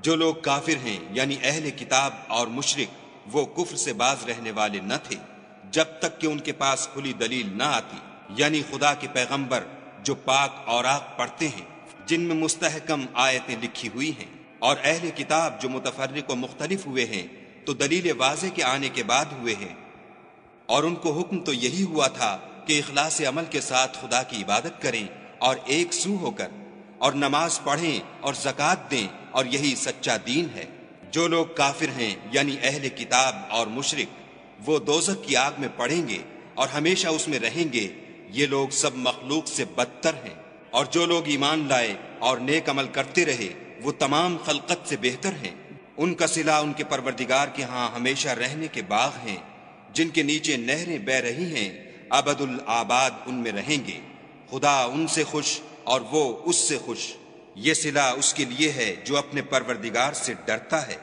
جو لوگ کافر ہیں یعنی اہل کتاب اور مشرک، وہ کفر سے باز رہنے والے نہ تھے جب تک کہ ان کے پاس کھلی دلیل نہ آتی، یعنی خدا کے پیغمبر جو پاک اوراق پڑھتے ہیں جن میں مستحکم آیتیں لکھی ہوئی ہیں، اور اہل کتاب جو متفرق و مختلف ہوئے ہیں تو دلیل واضح کے آنے کے بعد ہوئے ہیں، اور ان کو حکم تو یہی ہوا تھا کہ اخلاص عمل کے ساتھ خدا کی عبادت کریں اور ایک سو ہو کر، اور نماز پڑھیں اور زکوٰۃ دیں، اور یہی سچا دین ہے۔ جو لوگ کافر ہیں یعنی اہل کتاب اور مشرک، وہ دوزخ کی آگ میں پڑیں گے اور ہمیشہ اس میں رہیں گے، یہ لوگ سب مخلوق سے بدتر ہیں۔ اور جو لوگ ایمان لائے اور نیک عمل کرتے رہے وہ تمام خلقت سے بہتر ہیں، ان کا صلہ ان کے پروردگار کے ہاں ہمیشہ رہنے کے باغ ہیں جن کے نیچے نہریں بہہ رہی ہیں، ابد الآباد ان میں رہیں گے، خدا ان سے خوش اور وہ اس سے خوش۔ یہ صلہ اس کے لیے ہے جو اپنے پروردگار سے ڈرتا ہے۔